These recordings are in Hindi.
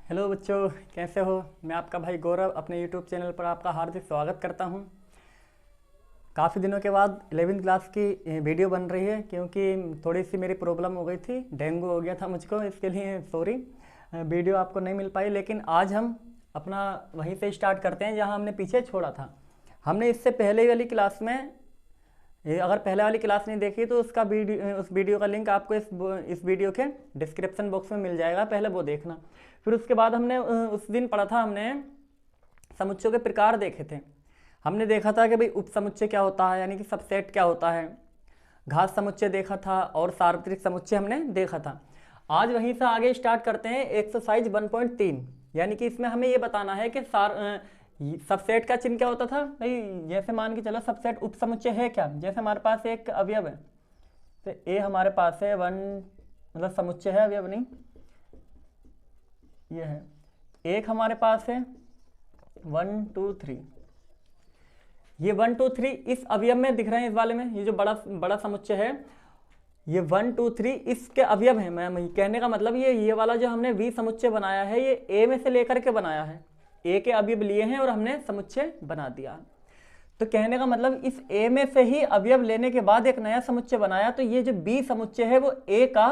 हेलो बच्चों, कैसे हो। मैं आपका भाई गौरव अपने यूट्यूब चैनल पर आपका हार्दिक स्वागत करता हूं। काफ़ी दिनों के बाद 11वीं क्लास की वीडियो बन रही है क्योंकि थोड़ी सी मेरी प्रॉब्लम हो गई थी, डेंगू हो गया था मुझको, इसके लिए सॉरी। वीडियो आपको नहीं मिल पाई, लेकिन आज हम अपना वहीं से स्टार्ट करते हैं जहां हमने पीछे छोड़ा था। हमने इससे पहले वाली क्लास में अगर पहले वाली क्लास नहीं देखी तो उस वीडियो का लिंक आपको इस वीडियो के डिस्क्रिप्शन बॉक्स में मिल जाएगा, पहले वो देखना। फिर उसके बाद हमने उस दिन पढ़ा था, हमने समुच्चयों के प्रकार देखे थे। हमने देखा था कि भाई उप समुच्चय क्या होता है, यानी कि सबसेट क्या होता है, घात समुच्चय देखा था और सार्वत्रिक समुच्चय हमने देखा था। आज वहीं से आगे स्टार्ट करते हैं एक्सरसाइज 1.3, यानी कि इसमें हमें ये बताना है कि सबसेट का चिन्ह क्या होता था। भाई जैसे मान के चलो सबसेट उप समुच्चय है क्या, जैसे हमारे पास एक अवयव है, तो ए हमारे पास है वन, मतलब समुच्चय है, अवयव नहीं, ये है। एक हमारे पास है 1 2 3, ये 1 2 3 इस अवयव में दिख रहे हैं। इस वाले में ये जो बड़ा बड़ा समुच्चय है, ये 1 2 3 इसके अवयव है। मैं कहने का मतलब ये वाला जो हमने वी समुच्चय बनाया है, ये ए में से लेकर के बनाया है। ए के अवयव लिए हैं और हमने समुच्चय बना दिया। तो कहने का मतलब इस ए में से ही अवयव लेने के बाद एक नया समुच्चय बनाया, तो ये जो बी समुच्चय है वो ए का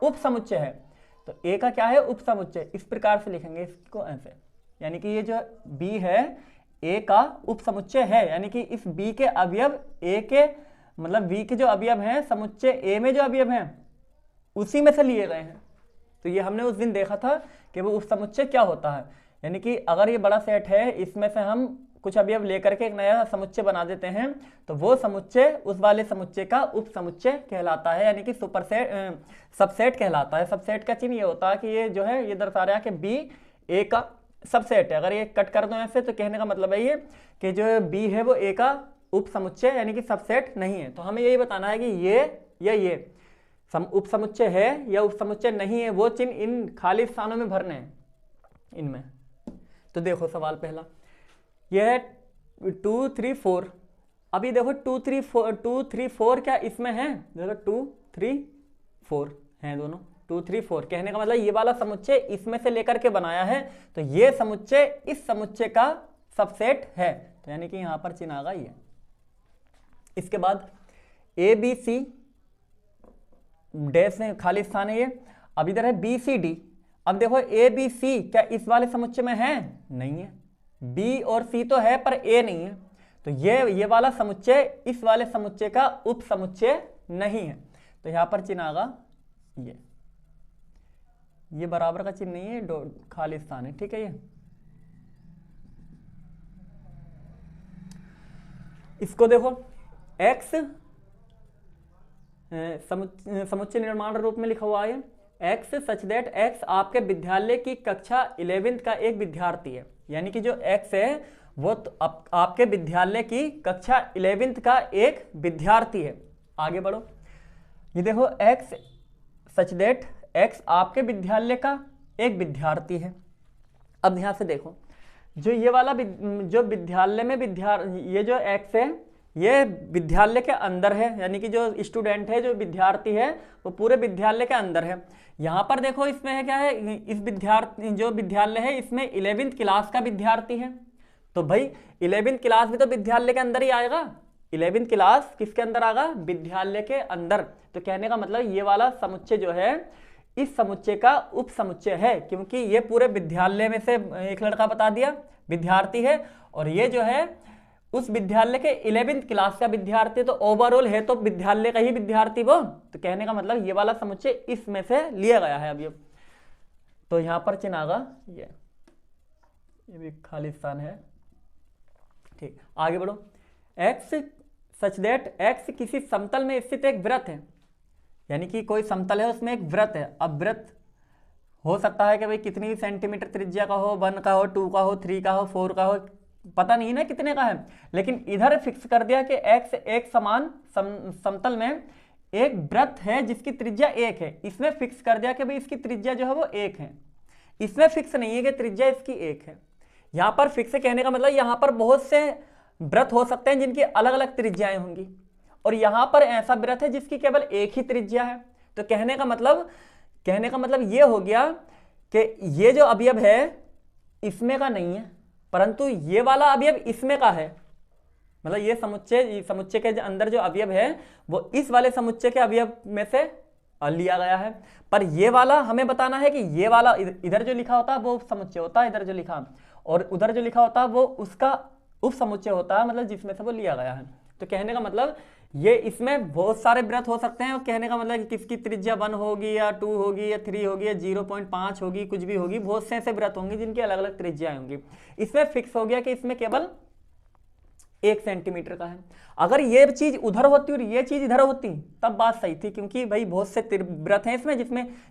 उप समुच्चय है। तो ए का क्या है, उप समुच्चय। इस प्रकार से लिखेंगे इसको ऐसे, यानी कि ये जो बी है ए का उप समुच्चय है, यानी कि इस बी के अवयव ए के, मतलब बी के जो अवयव हैं समुच्चय ए में जो अवयव हैं उसी में से लिए गए हैं। तो ये हमने उस दिन देखा था कि वो उप समुच्चय क्या होता है। यानी कि अगर ये बड़ा सेट है, इसमें से हम कुछ अवयव लेकर के एक नया समुच्चय बना देते हैं, तो वो समुच्चय उस वाले समुच्चय का उप समुच्चय कहलाता है, यानी कि सबसेट कहलाता है। सबसेट का चिन्ह ये होता है कि ये जो है ये दर्शा रहा है कि बी ए का सबसेट है। अगर ये कट कर दो ऐसे, तो कहने का मतलब है ये कि जो बी है वो ए का उप समुच्चय यानी कि सबसेट नहीं है। तो हमें यही बताना है कि ये या ये उप समुच्चय है या उप समुच्चय नहीं है, वो चिन्ह इन खाली स्थानों में भरने हैं इनमें। तो देखो सवाल पहला, यह है 2 3 4। अभी देखो 2 3 4 क्या इसमें है, देखो 2 3 4 हैं दोनों, 2 3 4। कहने का मतलब ये वाला समुच्चय इसमें से लेकर के बनाया है, तो ये समुच्चय इस समुच्चय का सबसेट है। तो यानी कि यहां पर चिन्ह आगा ये। इसके बाद ए बी सी डैश में खाली स्थान है ये। अब इधर है बी सी डी। अब देखो ए बी सी क्या इस वाले समुच्चय में है, नहीं है। बी और सी तो है पर ए नहीं है, तो ये वाला समुच्चय इस वाले समुच्चय का उप समुच्चय नहीं है। तो यहां पर चिन्ह आगा ये बराबर का चिन्ह नहीं है, खाली स्थान है, ठीक है। ये इसको देखो x समुच्चय निर्माण रूप में लिखा हुआ है, x सच दैट x आपके विद्यालय की कक्षा 11वीं का एक विद्यार्थी है। यानी कि जो x है वो तो आपके विद्यालय की कक्षा 11वीं का एक विद्यार्थी है। आगे बढ़ो, ये देखो x सच दैट x आपके विद्यालय का एक विद्यार्थी है। अब ध्यान से देखो, जो ये वाला जो विद्यालय में ये जो x है ये विद्यालय के अंदर है, यानी कि जो स्टूडेंट है, जो विद्यार्थी है, वो पूरे विद्यालय के अंदर है। यहाँ पर देखो इसमें है क्या है, इस जो विद्यालय है इसमें 11वीं क्लास का विद्यार्थी है। तो भाई 11वीं क्लास भी तो विद्यालय के अंदर ही आएगा। 11वीं क्लास किसके अंदर आएगा, विद्यालय के अंदर। तो कहने का मतलब ये वाला समुच्चय जो है इस समुच्चय का उप समुच्चय है, क्योंकि ये पूरे विद्यालय में से एक लड़का बता दिया विद्यार्थी है, और ये जो है उस विद्यालय के 11वीं क्लास का विद्यार्थी, तो ओवरऑल है तो विद्यालय का ही विद्यार्थी वो। तो कहने का मतलब ये वाला समुच्चय इसमें से लिया गया है। अब ये तो यहां पर चिन्ह आगा ये भी खाली स्थान है, ठीक। आगे बढ़ो, x सच दैट x किसी समतल में स्थित एक वृत्त है, यानी कि कोई समतल है उसमें एक वृत्त है। अब वृत्त हो सकता है कि भाई कितनी भी सेंटीमीटर त्रिज्या का हो, 1 का हो, 2 का हो, 3 का हो, 4 का हो, पता नहीं ना कितने का है, लेकिन इधर फिक्स कर दिया कि x एक समान समतल में एक वृत्त है जिसकी त्रिज्या 1 है। इसमें फिक्स कर दिया कि भाई इसकी त्रिज्या जो है वो 1 है। इसमें फिक्स नहीं है कि त्रिज्या इसकी 1 है। यहां पर फिक्स कहने का मतलब यहां पर बहुत से वृत्त हो सकते हैं जिनकी अलग अलग त्रिज्याएं होंगी, और यहां पर ऐसा वृत्त है जिसकी केवल एक ही त्रिज्या है। तो कहने का मतलब ये हो गया कि ये जो अवयव है इसमें का नहीं है, परंतु ये वाला अवयव इसमें का है। मतलब ये समुच्चय के अंदर जो अवयव है वो इस वाले समुच्चय के अवयव में से लिया गया है। पर ये वाला हमें बताना है कि ये वाला इधर जो लिखा होता है वो समुच्चय होता है, इधर जो लिखा, और उधर जो लिखा होता है वो उसका उप समुच्चय होता है, मतलब जिसमें से वो लिया गया है। तो कहने का मतलब ये इसमें बहुत सारे वृत्त हो सकते हैं, और कहने का मतलब कि किसकी त्रिज्या 1 होगी या 2 होगी या 3 होगी या 0.5 होगी, कुछ भी होगी, बहुत से ऐसे वृत्त होंगे जिनकी अलग अलग त्रिज्याएं होंगी। इसमें फिक्स हो गया कि इसमें केवल 1 सेंटीमीटर का है। अगर ये चीज उधर होती और ये चीज इधर होती तब बात सही थी, क्योंकि भाई बहुत से वृत्त हैं इसमें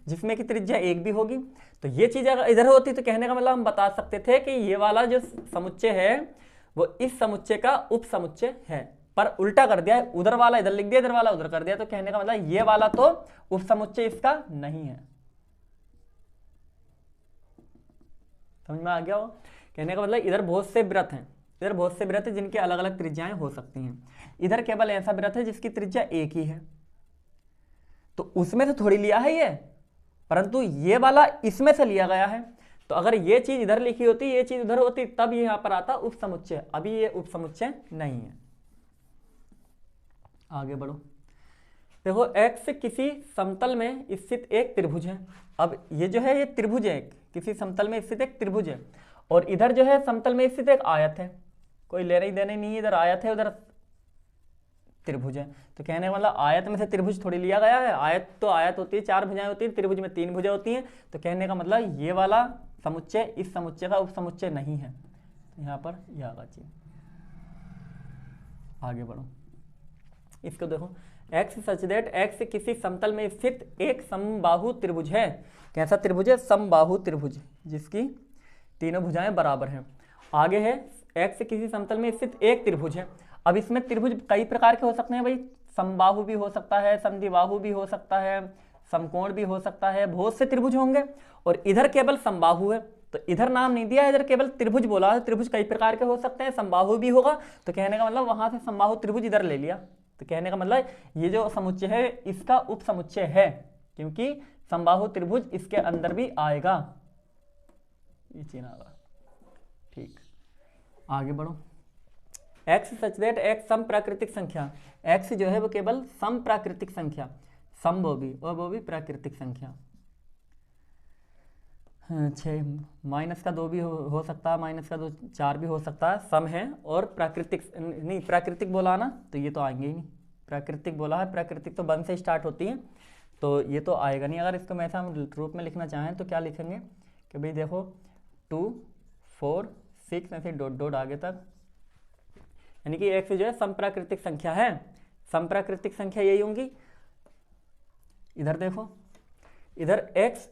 जिसमें की त्रिज्या 1 भी होगी। तो ये चीज अगर इधर होती तो कहने का मतलब हम बता सकते थे कि ये वाला जो समुच्चय है वो इस समुच्चय का उप समुच्चय है। पर उल्टा कर दिया है, उधर वाला इधर लिख दिया, इधर वाला उधर कर दिया, तो कहने का मतलब ये वाला तो उप समुच्चय इसका नहीं है। समझ में आ गया हो? कहने का मतलब इधर बहुत से वृत्त हैं, इधर बहुत से वृत्त जिनकी अलग अलग त्रिज्याएं हो सकती हैं, इधर केवल ऐसा वृत्त है जिसकी त्रिज्या 1 ही है, तो उसमें से थोड़ी लिया है ये, परंतु ये वाला इसमें से लिया गया है। तो अगर ये चीज इधर लिखी होती, ये चीज उधर होती, तब ये यहां पर आता उप समुच्चय। अभी ये उप समुच्चय नहीं है। आगे बढ़ो। देखो x किसी समतल में स्थित एक त्रिभुज है। अब ये जो है ये त्रिभुज है, किसी समतल में स्थित एक त्रिभुज है, और इधर जो है समतल में स्थित एक आयत है, कोई लेने देने नहीं, इधर आयत है उधर त्रिभुज है। तो कहने का मतलब आयत में से त्रिभुज थोड़ी लिया गया है, आयत तो आयत होती है, 4 भुजाएं होती है, त्रिभुज में 3 भुजाएं होती हैं। तो कहने का मतलब ये वाला समुच्चय इस समुच्चय का उप समुच्चय नहीं है। तो यहाँ पर यह आगा चाहिए। आगे बढ़ो, इसको देखो, x सच दैट x किसी समतल में स्थित एक समबाहु त्रिभुज है। कैसा त्रिभुज है? समबाहु त्रिभुज, जिसकी तीनों भुजाएं बराबर हैं। आगे है x किसी समतल में स्थित एक त्रिभुज है। अब इसमें त्रिभुज कई प्रकार के हो सकते हैं भाई, समबाहु भी हो सकता है, समद्विबाहु भी हो सकता है, समकोण भी हो सकता है, बहुत से त्रिभुज होंगे। और इधर केवल समबाहु है, तो इधर नाम नहीं दिया, इधर केवल त्रिभुज बोला है। त्रिभुज कई प्रकार के हो सकते हैं, समबाहु भी होगा, तो कहने का मतलब वहां से समबाहु त्रिभुज इधर ले लिया। तो कहने का मतलब ये जो समुच्चय है इसका उप समुच्चय है, क्योंकि समबाहु त्रिभुज इसके अंदर भी आएगा, ये चिन्ह आएगा। ठीक, आगे बढ़ो। x सच दैट x सम प्राकृतिक संख्या, x जो है वो केवल सम प्राकृतिक संख्या, सम वो भी प्राकृतिक संख्या। 6 माइनस का 2 भी हो सकता है, माइनस का 2 4 भी हो सकता है, सम है। और प्राकृतिक नहीं, प्राकृतिक बोला ना तो ये तो आएंगे ही नहीं। प्राकृतिक बोला है, प्राकृतिक तो 1 से स्टार्ट होती है, तो ये तो आएगा नहीं। अगर इसको ऐसा हम रूप में लिखना चाहें तो क्या लिखेंगे कि भाई देखो 2 4 6 ऐसे डॉट डॉट आगे तक, यानी कि x जो है समप्राकृतिक संख्या है। समप्राकृतिक संख्या यही होंगी। इधर देखो, इधर x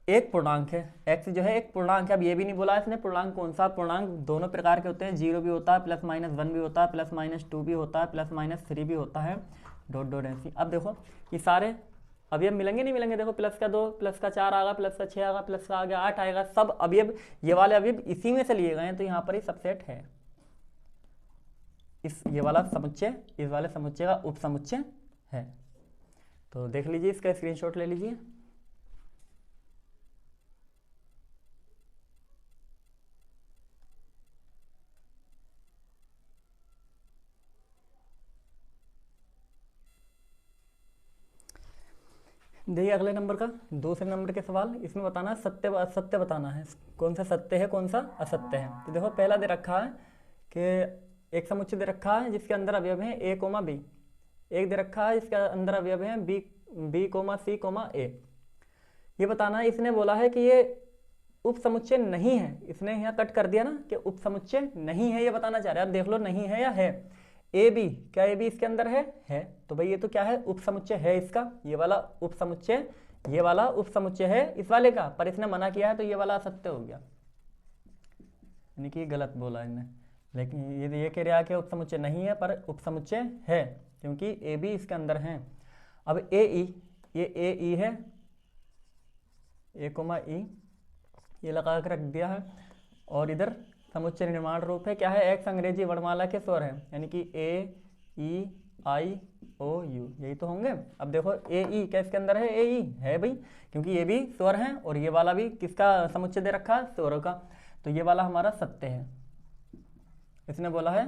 एक पूर्णांक है, x जो है एक पूर्णांक है। अब ये भी नहीं बोला इसने पूर्णांक कौन सा, पूर्णांक दोनों प्रकार के होते हैं, 0 भी होता है, +-1 भी होता है, +-2 भी होता है, +-3 भी होता है, डॉट डॉट ऐसी। अब देखो ये सारे अवयव मिलेंगे नहीं मिलेंगे, देखो +2 +4 आएगा, +6 आएगा, प्लस का आगे 8 आएगा, सब अवयव ये वाले अवयव इसी में से लिए गए हैं, तो यहाँ पर ही सबसेट है। ये वाला समुच्चय इस वाले समुच्चय का उप समुच्चय है। तो देख लीजिए, इसका स्क्रीनशॉट ले लीजिए। देखिए अगले नंबर का, दूसरे नंबर के सवाल, इसमें बताना सत्य असत्य बताना है, कौन सा सत्य है कौन सा असत्य है। तो देखो पहला दे रखा है कि एक समुच्चय दे रखा है जिसके अंदर अवयव है a, b, एक दे रखा है जिसके अंदर अवयव है b, c, a। ये बताना है, इसने बोला है कि ये उप समुच्चय नहीं है, इसने यहाँ कट कर दिया ना कि उप समुच्चय नहीं है, ये बताना चाह रहे हैं। आप देख लो नहीं है या है। ए बी, क्या ए बी इसके अंदर है, तो भाई ये तो क्या है, उप समुच्चय है इसका, ये वाला उप समुच्चय, ये वाला उप समुच्चय है इस वाले का, पर इसने मना किया है तो ये वाला असत्य हो गया, यानी कि गलत बोला इन्हें। लेकिन ये कह रहा है कि उप समुच्चय नहीं है, पर उप समुच्चय है क्योंकि ए बी इसके अंदर है। अब ए ई, ये ए ई है, ए कोमा ई ये लगा कर रख दिया है, और इधर समुच्चय निर्माण रूप है क्या है, एक्स अंग्रेजी वर्णमाला के स्वर है, यानी कि ए ई आई ओ यू, यही तो होंगे। अब देखो ए ई क्या इसके अंदर है, ए ई है भाई, क्योंकि ये भी स्वर है और ये वाला भी किसका समुच्चय दे रखा है, स्वरों का। तो ये वाला हमारा सत्य है, इसने बोला है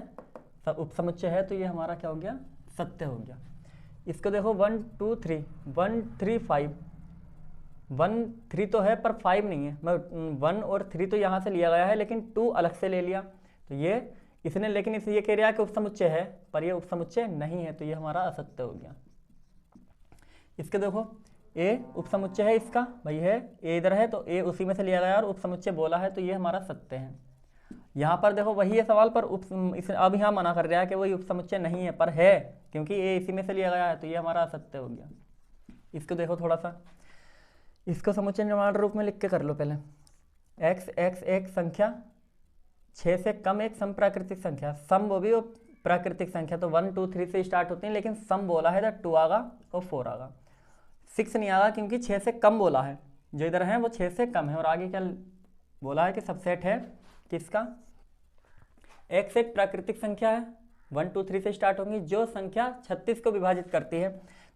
उपसमुच्चय है, तो ये हमारा क्या हो गया, सत्य हो गया। इसको देखो 1 2 3 1 3 5, 1 3 तो है पर 5 नहीं है, मैं 1 और 3 तो यहाँ से लिया गया है लेकिन 2 अलग से ले लिया, तो ये इसने, लेकिन इसे ये कह रहा है कि उपसमुच्चय है, पर ये उपसमुच्चय नहीं है, तो ये हमारा असत्य हो गया। इसके देखो ए उपसमुच्चय है इसका, भाई है ए इधर है तो ए उसी में से लिया गया और उपसमुच्चय बोला है, तो ये हमारा सत्य है। यहाँ पर देखो वही है सवाल, पर अब यहाँ मना कर रहा है कि वही उपसमुच्चय नहीं है, पर है क्योंकि ए इसी में से लिया गया है, तो ये हमारा असत्य हो गया। इसको देखो थोड़ा सा, इसको समुच्चय निर्माण रूप में लिख के कर लो पहले। x x एक संख्या 6 से कम एक समप्राकृतिक संख्या, सम वो भी वो प्राकृतिक संख्या, तो 1 2 3 से स्टार्ट होती है, लेकिन सम बोला है तो 2 आगा और 4 आगा, 6 नहीं आगा क्योंकि 6 से कम बोला है, जो इधर है वो 6 से कम है। और आगे क्या बोला है कि सबसेट है किसका, x एक प्राकृतिक संख्या है, 1 2 3 से स्टार्ट होंगी, जो संख्या 36 को विभाजित करती है।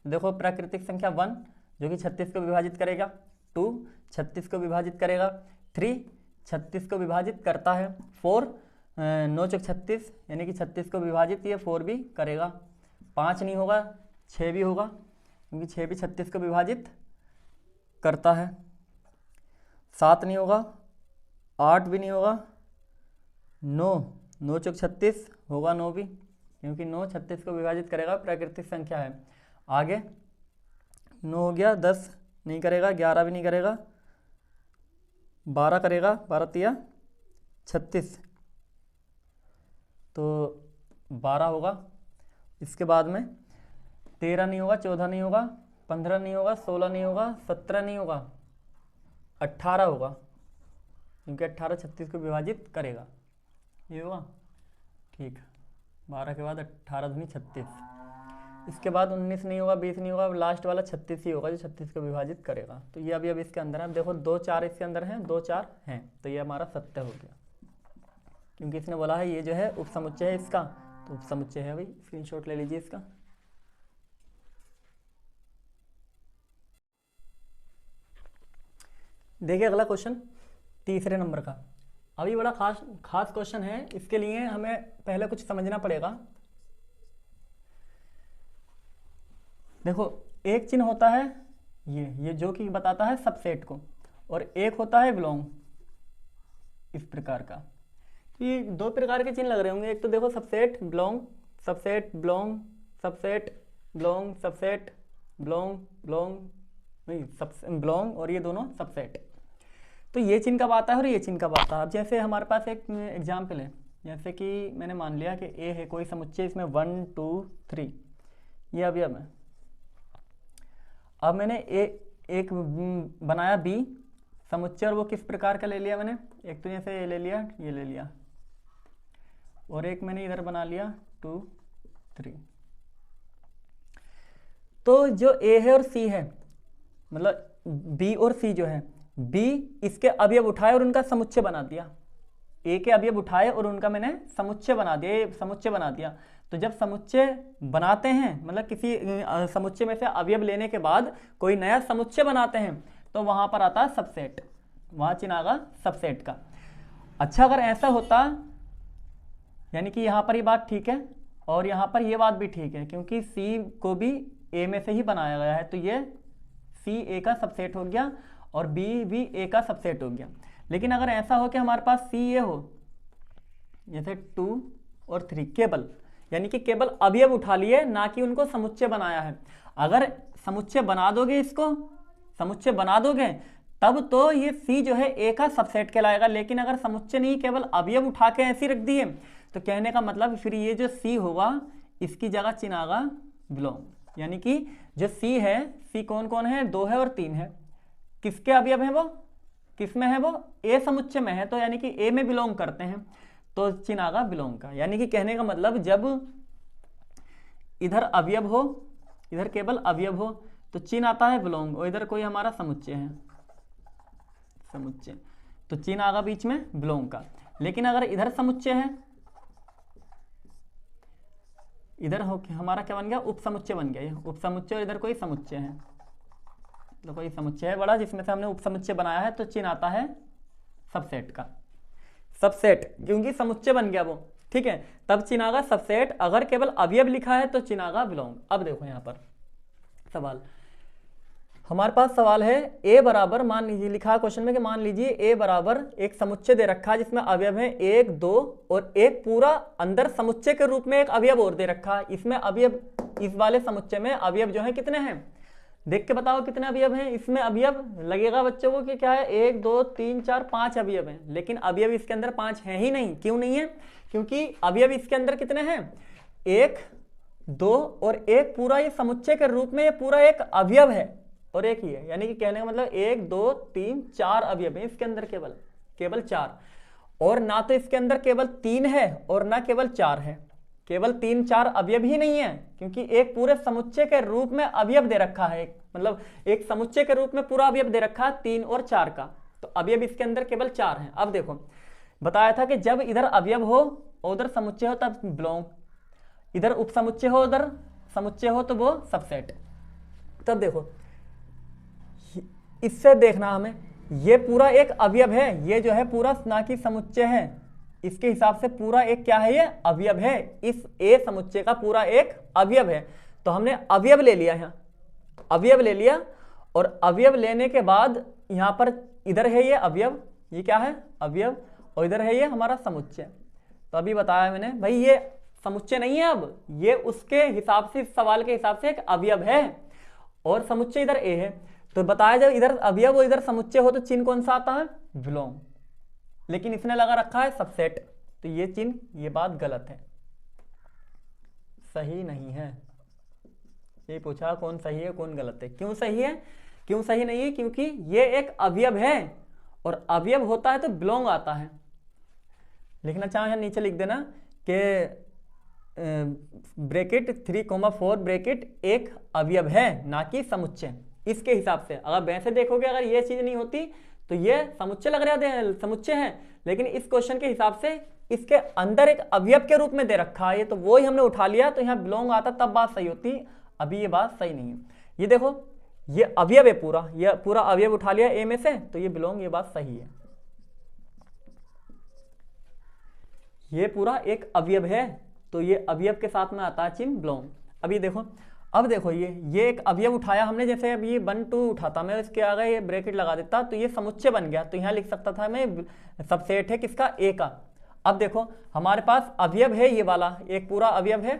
देखो प्राकृतिक संख्या 1 जो कि 36 को विभाजित करेगा, 2 36 को विभाजित करेगा, 3 36 को विभाजित करता है, 4 9 चौक 36 यानी कि 36 को विभाजित ये 4 भी करेगा, 5 नहीं होगा 6 भी होगा क्योंकि 6 भी 36 को विभाजित करता है, 7 नहीं होगा, 8 भी नहीं होगा, 9 चौक 36 होगा, 9 भी क्योंकि 9 36 को विभाजित करेगा, प्राकृतिक संख्या है। आगे 9 हो गया, 10 नहीं करेगा, 11 भी नहीं करेगा, 12 करेगा, 12 तिया 36 तो 12 होगा। इसके बाद में 13 नहीं होगा, 14 नहीं होगा, 15 नहीं होगा, 16 नहीं होगा, 17 नहीं होगा, 18 होगा क्योंकि 18 36 को विभाजित करेगा, ये होगा ठीक। 12 के बाद 18 दूनी 36, इसके बाद 19 नहीं होगा, 20 नहीं होगा, लास्ट वाला 36 ही होगा जो 36 को विभाजित करेगा। तो ये अभी इसके अंदर है। देखो 2 4 इसके अंदर हैं, 2 4 हैं, तो ये हमारा सत्य हो गया क्योंकि इसने बोला है ये जो है उपसमुच्चय है इसका, तो उपसमुच्चय है भाई। स्क्रीनशॉट ले लीजिए इसका। देखिए अगला क्वेश्चन 3 नंबर का, अभी बड़ा खास क्वेश्चन है, इसके लिए हमें पहले कुछ समझना पड़ेगा। देखो एक चिन्ह होता है ये जो कि बताता है सबसेट को, और एक होता है बिलोंग, इस प्रकार का। तो ये 2 प्रकार के चिन्ह लग रहे होंगे, एक तो देखो subset belong, subset belong, subset belong, subset belong, belong नहीं सब बिलोंग, और ये दोनों सबसेट। तो ये चिन्ह कब आता है और ये चिन्ह कब आता है। अब जैसे हमारे पास एक एग्जाम्पल है, जैसे कि मैंने मान लिया कि ए है कोई समुच्चय, इसमें 1 2 3 ये अवयव है। अब मैंने एक बनाया बी समुच्चय, और वो किस प्रकार का ले लिया मैंने, एक तो जैसे ये ले लिया, ये ले लिया, और एक मैंने इधर बना लिया 2 3। तो जो ए है और सी है, मतलब बी और सी जो है, बी इसके अवयव उठाए और उनका समुच्चय बना दिया, ए के अवयव उठाए और उनका मैंने समुच्चय बना दिया, समुच्चय बना दिया। तो जब समुच्चय बनाते हैं, मतलब किसी समुच्चय में से अवयव लेने के बाद कोई नया समुच्चय बनाते हैं, तो वहां पर आता है सबसेट, वहां चिन्ह आगा सबसेट का। अच्छा अगर ऐसा होता, यानी कि यहाँ पर ये बात ठीक है और यहाँ पर ये बात भी ठीक है, क्योंकि सी को भी ए में से ही बनाया गया है, तो ये सी ए का सबसेट हो गया और बी भी ए का सबसेट हो गया। लेकिन अगर ऐसा हो कि हमारे पास सी ए हो, जैसे 2 और 3 केवल, यानी कि केवल अवयव उठा लिए, ना कि उनको समुच्चय बनाया है। अगर समुच्चय बना दोगे, इसको समुच्चय बना दोगे, तब तो ये सी जो है ए का सबसेट कहलाएगा। लेकिन अगर समुच्चय नहीं, केवल अवयव उठा के ऐसे रख दिए, तो कहने का मतलब फिर ये जो सी होगा इसकी जगह चिन्ह आगा बिलोंग। यानी कि जो सी है, सी कौन कौन है, 2 है और 3 है, किसके अवयव है, वो किस में है, वो ए समुच्चय में है, तो यानी कि ए में बिलोंग करते हैं, तो चिन्ह आगा बिलोंग का। यानी कि कहने का मतलब जब इधर अवयव हो, इधर केवल अवयव हो, तो चिन्ह आता है बिलोंग, और इधर कोई हमारा समुच्चय है, समुच्चय, तो चिन्ह आगा बीच में बिलोंग का। लेकिन अगर इधर समुच्चय है, इधर हो हमारा क्या बन गया, उपसमुच्चय बन गया, ये उपसमुच्चय, और इधर कोई समुच्चय है, तो कोई समुच्चय है बड़ा जिसमें से हमने उपसमुच्चय बनाया है, तो चिन्ह आता है सबसेट का। सबसेट क्योंकि समुच्चय बन गया वो, ठीक है, तब चिन्ह आगा सबसेट। अगर केवल अवयव लिखा है तो चिन्ह आगा बिलोंग। अब देखो यहाँ पर सवाल, हमारे पास सवाल है ए बराबर, मान लीजिए लिखा है क्वेश्चन में कि मान लीजिए ए बराबर एक समुच्चय दे रखा है जिसमें अवयव है 1 2 और एक पूरा अंदर समुच्चय के रूप में एक अवयव और दे रखा है। इसमें अवयव, इस वाले समुच्चय में अवयव जो है कितने हैं, देख के बताओ कितने अवयव हैं। इसमें अवयव लगेगा बच्चों को कि क्या है, 1 2 3 4 5 अवयव हैं, लेकिन अवयव इसके अंदर 5 हैं ही नहीं। क्यों नहीं है, क्योंकि अवयव इसके अंदर कितने हैं, 1 2 और एक पूरा ये समुच्चय के रूप में ये पूरा एक अवयव है और एक ही है, यानी कि कहने का मतलब 1 2 3 4 अवयव है इसके अंदर, केवल 4। और ना तो इसके अंदर केवल 3 है और ना केवल 4 है, केवल 3 4 अवयव ही नहीं है, क्योंकि एक पूरे समुच्चय के रूप में अवयव दे रखा है, मतलब एक समुच्चय के रूप में पूरा अवयव दे रखा है 3 और 4 का, तो अवयव इसके अंदर केवल 4 है। अब देखो बताया था कि जब इधर अवयव हो और उधर समुच्चय हो तब बिलोंग, इधर उपसमुच्चय हो उधर समुच्चय हो तो वो सबसेट। तब देखो इससे देखना हमें, ये पूरा एक अवयव है, ये जो है पूरा ना कि समुच्चय है, इसके हिसाब से पूरा एक क्या है, ये अवयव है, इस ए समुच्चय का पूरा एक अवयव है। तो हमने अवयव ले लिया, यहाँ अवयव ले लिया, और अवयव लेने के बाद यहाँ पर इधर है ये अवयव, ये क्या है अवयव, और इधर है ये हमारा समुच्चय। तो अभी बताया मैंने भाई ये समुच्चय नहीं है, अब ये उसके हिसाब से, इस सवाल के हिसाब से एक अवयव है और समुच्चय इधर ए है। तो बताया जब इधर अवयव और इधर समुच्चय हो तो चिन्ह कौन सा आता है, बिलोंग, लेकिन इसने लगा रखा है सबसेट, तो ये चिन्ह, ये बात गलत है, सही नहीं है। ये पूछा कौन सही है कौन गलत है, क्यों सही है क्यों सही नहीं है, क्योंकि ये एक अवयव है और अवयव होता है तो बिलोंग आता है। लिखना चाहो यहाँ नीचे लिख देना कि ब्रैकेट 3,4 ब्रैकेट एक अवयव है ना कि समुच्चय, इसके हिसाब से। अगर वैसे देखोगे अगर ये चीज नहीं होती तो ये समुच्चय लग रहा है, समुच्चय है, लेकिन इस क्वेश्चन के हिसाब से इसके अंदर एक अवयव के रूप में दे रखा है, तो वो ही हमने उठा लिया, तो यहाँ बिलोंग आता तब बात सही होती, अभी ये बात सही नहीं है। ये देखो ये अवयव है पूरा, ये पूरा अवयव उठा लिया ए में से, तो ये बिलोंग, ये बात सही है, ये पूरा एक अवयव है, तो ये अवयव के साथ में आता है चिन्ह बिलोंग। अभी देखो, अब देखो ये एक अवयव उठाया हमने, जैसे अब ये 1 2 उठाता मैं, इसके आगे ये ब्रैकेट लगा देता तो ये समुच्चय बन गया, तो यहाँ लिख सकता था मैं सबसेट है किसका, ए का। अब देखो हमारे पास अवयव है ये वाला, एक पूरा अवयव है,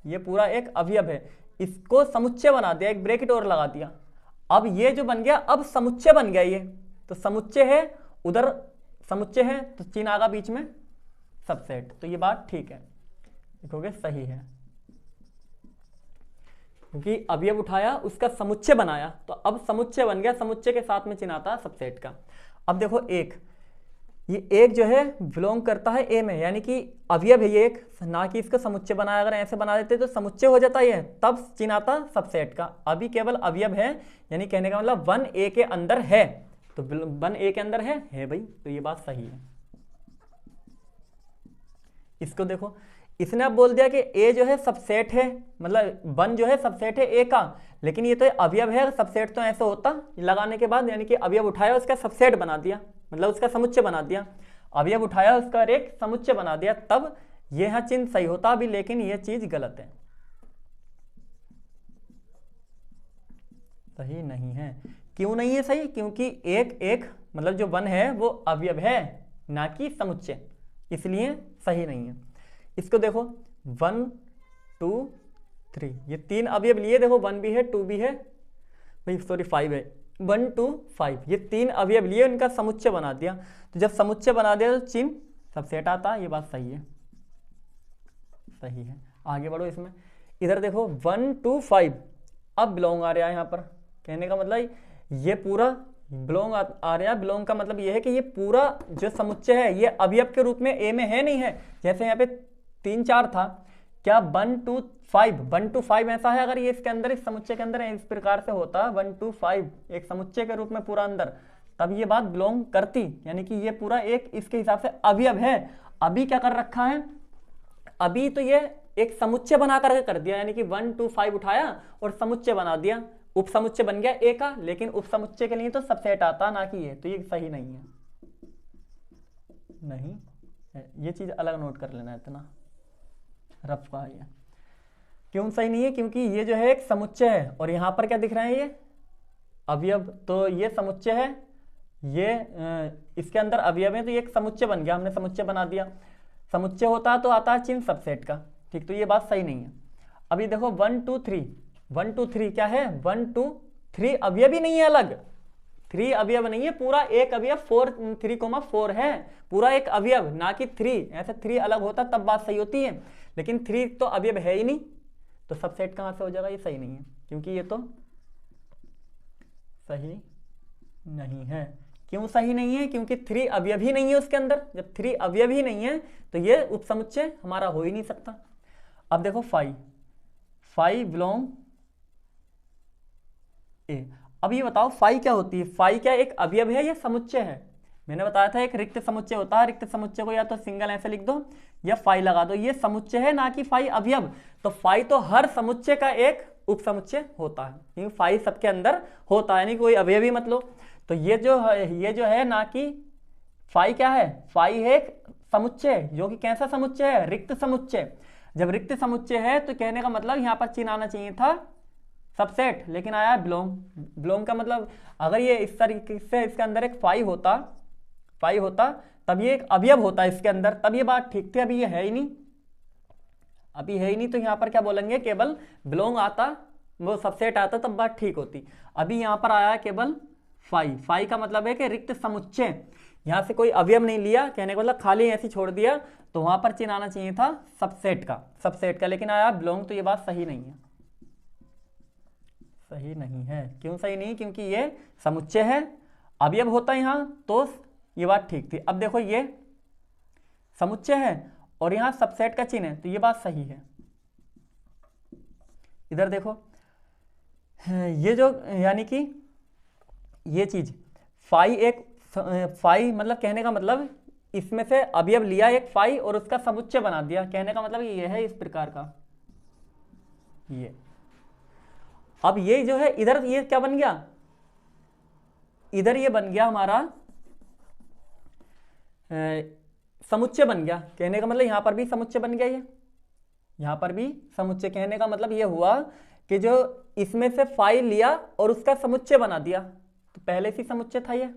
ये पूरा एक अवयव है, इसको समुच्चय बना दिया, एक ब्रैकेट और लगा दिया। अब ये जो बन गया अब समुच्चय बन गया, ये तो समुच्चय है, उधर समुच्चय है, तो चिन्ह आगा बीच में सबसेट, तो ये बात ठीक है, लिखोगे सही है, क्योंकि अवयव उठाया उसका समुच्चय बनाया, तो अब समुच्चय बन गया, समुच्चय के साथ में चिन्ह आता सबसेट का। अब देखो एक, ये एक जो है बिलोंग करता है ए में, यानी कि अवयव है ये एक, ना कि इसका समुच्चय बनाया, अगर ऐसे बना देते तो समुच्चय हो जाता है, तब चिन्ह आता सबसेट का। अभी केवल अवयव है, यानी कहने का मतलब 1 ए के अंदर है, तो 1 ए के अंदर है भाई, तो ये बात सही है। इसको देखो, इसने अब बोल दिया कि ए जो है सबसेट है, मतलब 1 जो है सबसेट है ए का, लेकिन ये तो अवयव है, सबसेट तो ऐसे होता लगाने के बाद, यानी कि अवयव उठाया उसका सबसेट बना दिया, मतलब उसका समुच्चय बना दिया, अवयव उठाया उसका एक समुच्चय बना दिया, तब ये यहाँ चिन्ह सही होता अभी, लेकिन ये चीज गलत है, सही नहीं है। क्यों नहीं है सही, क्योंकि एक मतलब जो 1 है वो अवयव है ना कि समुच्चय, इसलिए सही नहीं है। इसको देखो 1 2 3, ये 3 अवयव लिए, देखो 1 भी है 2 भी है, भाई सॉरी 5 है, 1 2 5, ये 3 अवयव लिए, उनका समुच्चय बना दिया, तो जब समुच्चय बना दिया तो चिन्ह सबसेट आता, ये बात सही है, सही है। आगे बढ़ो इसमें, इधर देखो 1 2 5, अब बिलोंग आ रहा है यहाँ पर, कहने का मतलब ये पूरा बिलोंग आ रहा है, बिलोंग का मतलब ये है कि ये पूरा जो समुच्चय है ये अवयव के रूप में ए में है नहीं है, जैसे यहाँ पे 3 4 था, क्या 1 2 5 ऐसा है, अगर ये इसके अंदर, इस समुच्चय के अंदर इस प्रकार से होता 1 2 5 एक समुच्चय के रूप में पूरा अंदर, तब ये बात बिलोंग करती, यानी कि ये पूरा एक इसके हिसाब से अवयव है। अभी क्या कर रखा है, अभी तो ये एक समुच्चय बना करके कर दिया, यानी कि 1 2 5 उठाया और समुच्चय बना दिया, उप समुच्चय बन गया ए का। लेकिन उप समुच्चय के लिए तो सबसेट आता ना कि ये, तो ये सही नहीं है, नहीं है। ये चीज अलग नोट कर लेना, इतना रफ का है। क्यों सही नहीं है? क्योंकि ये जो है एक समुच्चय है और यहां पर क्या दिख रहा है, ये अवयव, तो ये समुच्चय है, ये इसके अंदर अवयव है, तो ये एक समुच्चय बन गया, हमने समुच्चय बना दिया। समुच्चय होता तो आता है चिन्ह सबसेट का, ठीक, तो ये बात सही नहीं है। अभी देखो 1 2 3, 1 2 3 क्या है, 1 2 3 अवयव ही नहीं है, अलग 3 अवयव नहीं है, पूरा एक अवयव 4 3,4 है, पूरा एक अवयव, ना कि 3। ऐसे 3 अलग होता तब बात सही होती है, लेकिन 3 तो अवयव है ही नहीं, तो सबसेट कहां से हो जाएगा? ये सही नहीं है, क्योंकि ये तो सही नहीं है। क्यों सही नहीं है? क्योंकि 3 अवयव ही नहीं है उसके अंदर। जब 3 अवयव ही नहीं है तो ये उपसमुच्चय हमारा हो ही नहीं सकता। अब देखो 5 बिलोंग ए। अब ये बताओ 5 क्या होती है? 5 क्या एक अवयव है या समुच्चय है? मैंने बताया था एक रिक्त समुच्चय होता है, रिक्त समुच्चय को या तो सिंगल ऐसे लिख दो या 5 लगा दो, ये समुच्चय है ना कि 5 अवयव। तो 5 तो हर समुच्चय का एक उपसमुच्चय होता है, क्योंकि 5 सबके अंदर होता है, यानी कोई अवयव ही मत लो। तो ये जो है ना कि 5 क्या है? 5 है एक समुच्चय, जो कि कैसा समुच्चय है? रिक्त समुच्चय। जब रिक्त समुच्चय है तो कहने का मतलब यहां पर चिन्ह आना चाहिए था सबसेट, लेकिन आया बिलोंग। बिलोंग का मतलब अगर ये इस तरीके से इसके अंदर एक 5 होता तब ये एक अवयव होता इसके अंदर, तब ये बात ठीक थी। अभी ये है ही नहीं, अभी है ही नहीं, तो यहां पर क्या बोलेंगे? केवल बिलोंग आता, वो सबसेट आता, तब बात ठीक होती। अभी यहां पर आया केवल 5 का मतलब है कि रिक्त समुच्चय, यहां से कोई अवयव नहीं लिया, कहने का मतलब खाली ऐसे छोड़ दिया, तो वहां पर चिन्ह आना चाहिए था सबसेट का, लेकिन आया बिलोंग, तो ये बात सही नहीं है, सही नहीं है। क्यों सही नहीं? क्योंकि ये समुच्चय है, अवयव होता है यहां, तो ये बात ठीक थी। अब देखो ये समुच्चय है और यहां सबसेट का चिन्ह है, तो ये बात सही है। इधर देखो ये जो, यानी कि ये चीज 5 मतलब कहने का मतलब इसमें से अवयव लिया एक 5 और उसका समुच्चय बना दिया, कहने का मतलब ये है इस प्रकार का। ये अब ये जो है इधर ये क्या बन गया? इधर ये बन गया हमारा समुच्चय बन गया, कहने का मतलब यहां पर भी समुच्चय बन गया, ये यहां पर भी समुच्चय। कहने का मतलब ये हुआ कि जो इसमें से 5 लिया और उसका समुच्चय बना दिया, तो पहले से समुच्चय था ये,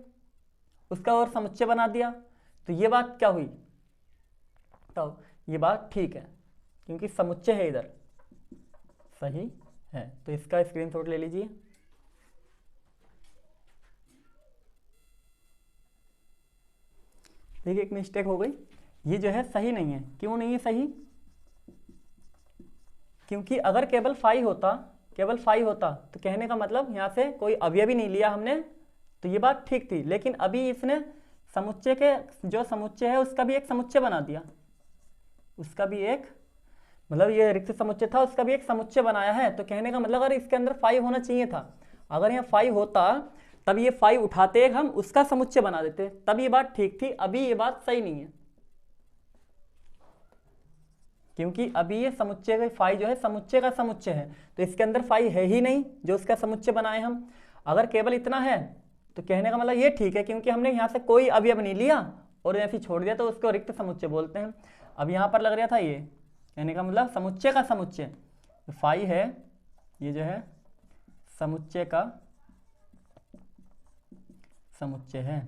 उसका और समुच्चय बना दिया, तो ये बात क्या हुई? तो ये बात ठीक है, क्योंकि समुच्चय है इधर, सही है। तो इसका स्क्रीनशॉट ले लीजिए। देखिए एक मिस्टेक हो गई, ये जो है सही नहीं है। क्यों नहीं है सही? क्योंकि अगर केवल 5 होता तो कहने का मतलब यहां से कोई अवयव ही नहीं लिया हमने, तो ये बात ठीक थी। लेकिन अभी इसने समुच्चय के जो समुच्चय है उसका भी एक समुच्चय बना दिया, उसका भी एक, मतलब ये रिक्त समुच्चय था उसका भी एक समुच्चय बनाया है, तो कहने का मतलब अगर इसके अंदर 5 होना चाहिए था, अगर यहाँ 5 होता तब ये 5 उठाते हम उसका समुच्चय बना देते, तब ये बात ठीक थी। अभी ये बात सही नहीं है, क्योंकि अभी ये समुच्चय का 5 जो है समुच्चय का समुच्चय है, तो इसके अंदर 5 है ही नहीं जो उसका समुच्चय बनाए हम। अगर केवल इतना है तो कहने का मतलब ये ठीक है, क्योंकि हमने यहाँ से कोई अवयव नहीं लिया और ऐसे छोड़ दिया, तो उसको रिक्त समुच्चय बोलते हैं। अब यहाँ पर लग रहा था ये, कहने का मतलब समुच्चय का समुच्चय 5 है, ये जो है समुच्चय का समुच्चय है,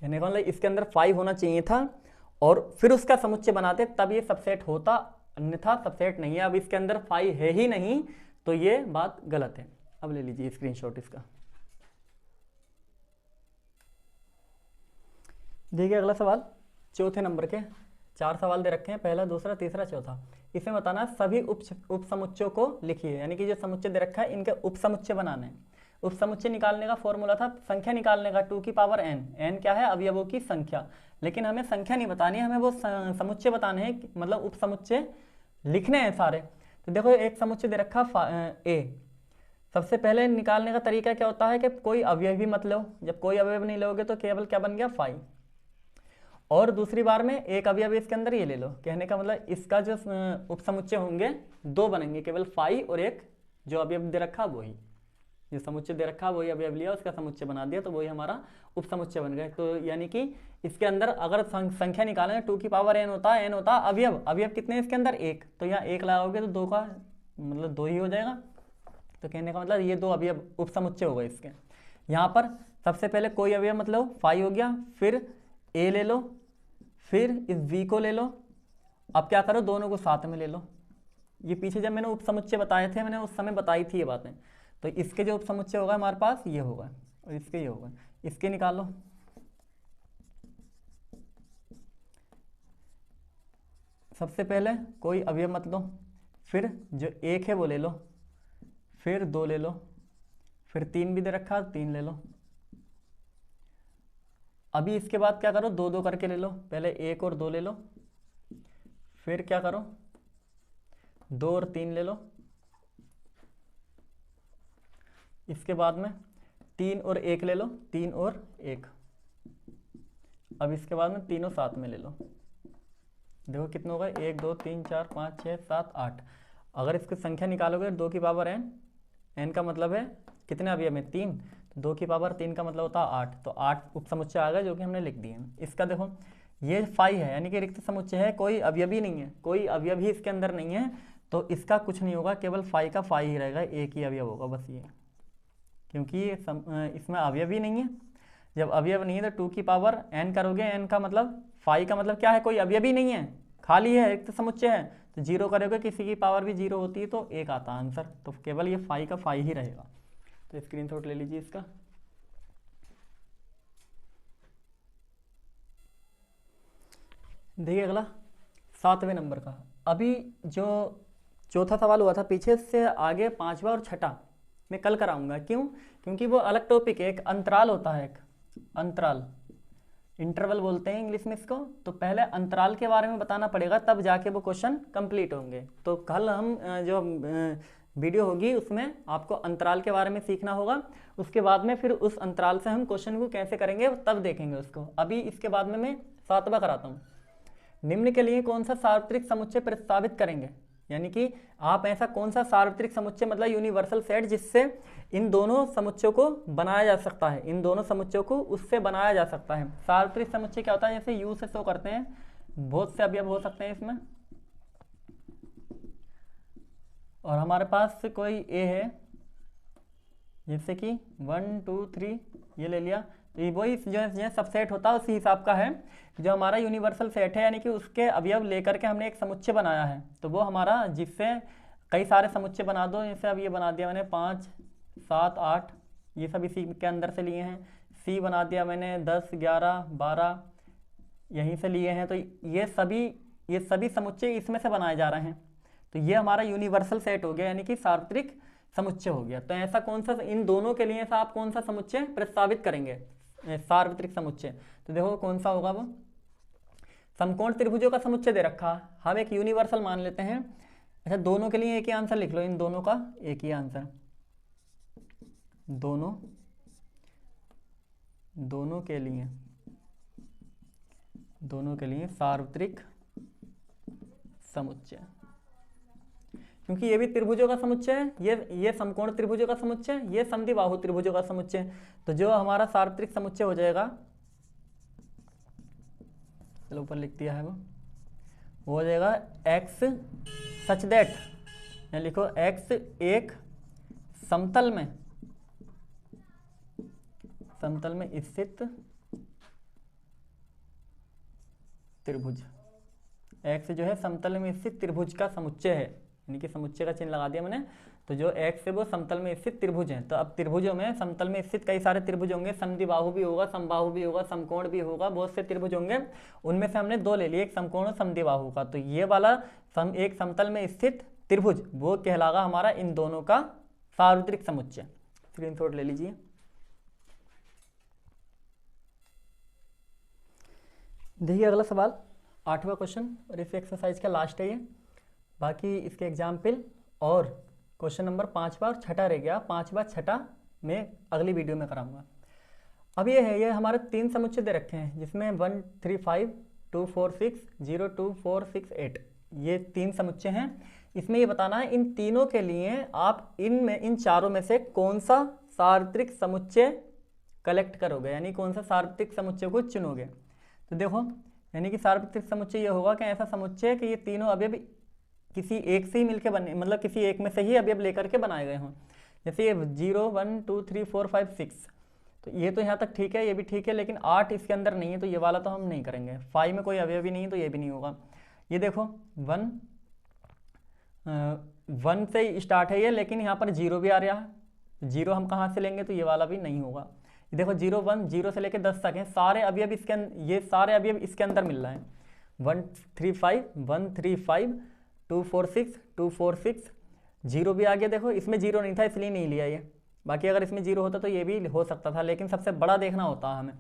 कहने का मतलब इसके अंदर 5 होना चाहिए था और फिर उसका समुच्चय बनाते, तब ये सबसेट होता, अन्यथा सबसेट नहीं है। अब इसके अंदर 5 है ही नहीं, तो ये बात गलत है। अब ले लीजिए स्क्रीनशॉट इसका। देखिए अगला सवाल, चौथे नंबर के 4 सवाल दे रखे हैं, पहला, दूसरा, तीसरा, चौथा। इसमें बताना सभी उप समुच्चयों को लिखिए, यानी कि जो समुच्चय दे रखा है इनके उप समुच्चय बनाने हैं। उप समुच्चय निकालने का फॉर्मूला था संख्या निकालने का 2 की पावर n। n क्या है? अवयवों की संख्या। लेकिन हमें संख्या नहीं बतानी है, हमें वो समुच्चय बताने हैं, मतलब उप समुच्चय लिखने हैं सारे। तो देखो एक समुच्चय दे रखा a, सबसे पहले निकालने का तरीका क्या होता है कि कोई अवयव भी मत लो, जब कोई अवयव नहीं लोगे तो केवल क्या बन गया 5, और दूसरी बार में एक अवयव इसके अंदर ये ले लो। कहने का मतलब इसका जो उपसमुच्चय होंगे दो बनेंगे, केवल फाई और एक जो अवयव दे रखा वही, जो समुच्चय दे रखा वही अवयव लिया उसका समुच्चय बना दिया, तो वही हमारा उपसमुच्चय बन गया। तो यानी कि इसके अंदर अगर संख्या निकालेंगे 2 की पावर n होता है, n होता है अवयव, अवयव कितने हैं इसके अंदर एक, तो यहाँ एक लगाओगे तो 2 का मतलब 2 ही हो जाएगा। तो कहने का मतलब ये 2 अवयव उपसमुच्चय हो गए इसके। यहाँ पर सबसे पहले कोई अवयव मतलब फाई हो गया, फिर a ले लो, फिर इस v को ले लो। अब क्या करो, दोनों को साथ में ले लो। ये पीछे जब मैंने उपसमुच्चय बताए थे, मैंने उस समय बताई थी ये बातें। तो इसके जो उपसमुच्चय होगा हमारे पास ये होगा और इसके ये होगा, इसके निकालो। सबसे पहले कोई अवयव मत लो, फिर जो एक है वो ले लो, फिर 2 ले लो, फिर 3 भी दे रखा 3 ले लो। अभी इसके बाद क्या करो, 2 करके ले लो। पहले 1 और 2 ले लो, फिर क्या करो 2 और 3 ले लो। इसके बाद में 3 और 1 ले लो, 3 और 1। अब इसके बाद में तीनों साथ में ले लो। देखो कितने हो गए, 1 2 3 4 5 6 7 8। अगर इसकी संख्या निकालोगे 2 की पावर n, n का मतलब है कितने अवयव में 3, तो 2 की पावर 3 का मतलब होता है 8। तो 8 उपसमुच्चय आ गए जो कि हमने लिख दिए। इसका देखो ये फाई है, यानी कि रिक्त समुच्चय है, कोई अवयव ही नहीं है, कोई अवयव ही इसके अंदर नहीं है, तो इसका कुछ नहीं होगा, केवल फाई का फाई ही रहेगा, एक ही अवयव होगा बस ये, क्योंकि ये इसमें अवयव ही नहीं है। जब अवयव नहीं है तो 2 की पावर n करोगे, n का मतलब फाई का मतलब क्या है, कोई अवयव ही नहीं है, खाली है, रिक्त समुच्चय है। तो 0 करोगे, किसी की पावर भी 0 होती है तो 1 आता आंसर, तो केवल ये फाई का फाई ही रहेगा। तो स्क्रीनशॉट ले लीजिए इसका। देखिए अगला 7वें नंबर का। अभी जो चौथा सवाल हुआ था पीछे से आगे 5वां और 6ठा मैं कल कराऊंगा। क्यों? क्योंकि वो अलग टॉपिक है, एक अंतराल होता है, एक अंतराल, इंटरवल बोलते हैं इंग्लिश में इसको। तो पहले अंतराल के बारे में बताना पड़ेगा, तब जाके वो क्वेश्चन कंप्लीट होंगे। तो कल हम जो वीडियो होगी उसमें आपको अंतराल के बारे में सीखना होगा, उसके बाद में फिर उस अंतराल से हम क्वेश्चन को कैसे करेंगे तब देखेंगे उसको। अभी इसके बाद में मैं 7वां कराता हूँ। निम्न के लिए कौन सा सार्वत्रिक समुच्चय प्रस्तावित करेंगे, यानी कि आप ऐसा कौन सा सार्वत्रिक समुच्चय मतलब यूनिवर्सल सेट जिससे इन दोनों समुच्चयों को बनाया जा सकता है, इन दोनों समुच्चयों को उससे बनाया जा सकता है। सार्वत्रिक समुच्चय क्या होता है, जैसे यू से शो करते हैं, बहुत से अवयव हो सकते हैं इसमें, और हमारे पास कोई ए है जैसे कि 1 2 3 ये ले लिया, तो ये वही जो सबसेट होता है उसी हिसाब का है जो हमारा यूनिवर्सल सेट है, यानी कि उसके अवयव लेकर के हमने एक समुच्चय बनाया है। तो वो हमारा जिससे कई सारे समुच्चय बना दो, जैसे अब ये बना दिया मैंने 5 7 8, ये सब इसी के अंदर से लिए हैं। सी बना दिया मैंने 10 11 12 यहीं से लिए हैं। तो ये सभी समुच्चय इसमें से बनाए जा रहे हैं। तो ये हमारा यूनिवर्सल सेट हो गया, यानी कि सार्वत्रिक समुच्चय हो गया। तो ऐसा कौन सा, इन दोनों के लिए ऐसा आप कौन सा समुच्चय प्रस्तावित करेंगे, सार्वत्रिक समुच्चय? तो देखो कौन सा होगा वो, समकोण त्रिभुजों का समुच्चय दे रखा, हम एक यूनिवर्सल मान लेते हैं। अच्छा, दोनों के लिए एक ही आंसर लिख लो, इन दोनों का एक ही आंसर, दोनों के लिए सार्वत्रिक समुच्चय, क्योंकि ये भी त्रिभुजों का समुच्चय है, ये समकोण त्रिभुजों का समुच्चय, ये समद्विबाहु त्रिभुजों का समुच्चय। तो जो हमारा सार्वत्रिक समुच्चय हो जाएगा, चलो ऊपर लिख दिया है वो हो जाएगा x सच दैट, यहाँ लिखो x एक समतल में स्थित त्रिभुज, x जो है समतल में स्थित त्रिभुज का समुच्चय है, यानी कि समुच्चय का चिन्ह लगा दिया मैंने। तो जो x है वो समतल में स्थित त्रिभुज है। तो अब त्रिभुजों में समतल में स्थित कई सारे त्रिभुज होंगे, समद्विबाहु भी होगा, समबाहु भी होगा, समकोण भी होगा, बहुत से त्रिभुज होंगे। उनमें से हमने 2 ले लिए, एक समकोण और समद्विबाहु का। तो ये वाला एक समतल में स्थित त्रिभुज वो कहलागा हमारा इन दोनों का सार्वत्रिक समुच्चय। स्क्रीनशॉट ले लीजिए। देखिए अगला सवाल 8वां क्वेश्चन, और इस एक्सरसाइज का लास्ट है ये। बाकी इसके एग्जाम्पल और क्वेश्चन नंबर 5वां और 6ठा रह गया। 5वां 6ठा मैं अगली वीडियो में कराऊंगा। अब ये है, ये हमारे 3 समुच्चय दे रखे हैं जिसमें 1 3 5 2 4 6 0 2 4 6 8 ये 3 समुच्चय हैं। इसमें ये बताना है इन तीनों के लिए आप इन चारों में से कौन सा सार्वत्रिक समुच्चय कलेक्ट करोगे, यानी कौन सा सार्वत्रिक समुच्चय को चुनोगे। तो देखो, यानी कि सार्वत्रिक समुच्चय ये होगा कि ऐसा समुच्चय कि ये तीनों अवयव किसी एक से ही मिलकर बने, मतलब किसी एक में से ही अवयव लेकर के बनाए गए हों। जैसे ये 0 1 2 3 4 5 6, तो ये तो यहाँ तक ठीक है, ये भी ठीक है, लेकिन 8 इसके अंदर नहीं है, तो ये वाला तो हम नहीं करेंगे। 5 में कोई अवयव भी नहीं है, तो ये भी नहीं होगा। ये देखो 1 से स्टार्ट है ये, लेकिन यहाँ पर 0 भी आ रहा है। 0 हम कहाँ से लेंगे, तो ये वाला भी नहीं होगा। ये देखो 0 1 0 से लेके 10 तक है, सारे अवयव इसके ये सारे अवयव इसके अंदर मिल रहा है। 1 3 5 1 3 5 2 4 6 2 4 6 0 भी आ गया। देखो इसमें 0 नहीं था इसलिए नहीं लिया ये, बाकी अगर इसमें 0 होता तो ये भी हो सकता था, लेकिन सबसे बड़ा देखना होता है हमें,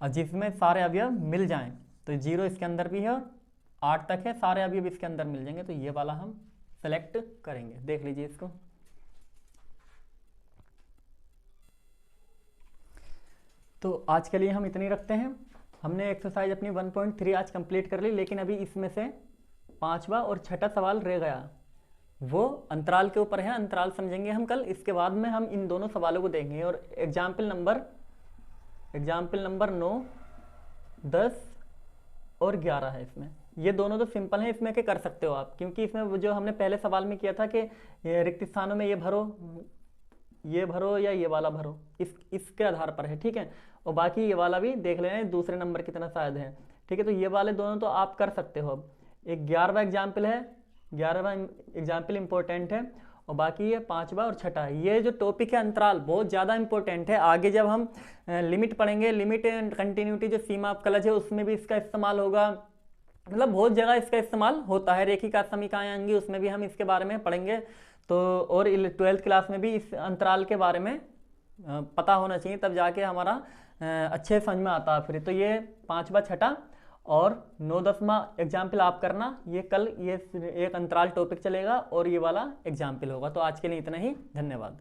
और जिसमें सारे अवयव मिल जाएं। तो 0 इसके अंदर भी है और 8 तक है, सारे अवयव इसके अंदर मिल जाएंगे, तो ये वाला हम सेलेक्ट करेंगे। देख लीजिए इसको। तो आज के लिए हम इतनी रखते हैं। हमने एक्सरसाइज अपनी 1.3 आज कंप्लीट कर ली, लेकिन अभी इसमें से 5वां और 6ठा सवाल रह गया, वो अंतराल के ऊपर है। अंतराल समझेंगे हम कल, इसके बाद में हम इन दोनों सवालों को देखेंगे। और एग्जाम्पल नंबर 9 10 और 11 है इसमें। ये दोनों तो सिंपल हैं, इसमें के कर सकते हो आप, क्योंकि इसमें जो हमने पहले सवाल में किया था कि रिक्त स्थानों में ये भरो या ये वाला भरो, इसके आधार पर है, ठीक है। और बाकी ये वाला भी देख लेना दूसरे नंबर कितना शायद है, ठीक है। तो ये वाले दोनों तो आप कर सकते हो। अब एक 11वां एग्जाम्पल है, 11वां एग्जाम्पल इंपॉर्टेंट है, और बाकी ये 5वां और 6ठा। ये जो टॉपिक है अंतराल बहुत ज़्यादा इंपॉर्टेंट है। आगे जब हम लिमिट पढ़ेंगे, लिमिट एंड कंटिन्यूटी जो सीमा अपकलज है उसमें भी इसका इस्तेमाल होगा, मतलब बहुत जगह इसका इस्तेमाल होता है। रेखिका समीकरण आएंगी उसमें भी हम इसके बारे में पढ़ेंगे। तो और 12th क्लास में भी इस अंतराल के बारे में पता होना चाहिए, तब जाके हमारा अच्छे समझ में आता है फिर। तो ये 5वां 6ठा और 9-10वां एग्जाम्पल आप करना। ये कल ये एक अंतराल टॉपिक चलेगा और ये वाला एग्जाम्पल होगा। तो आज के लिए इतना ही, धन्यवाद।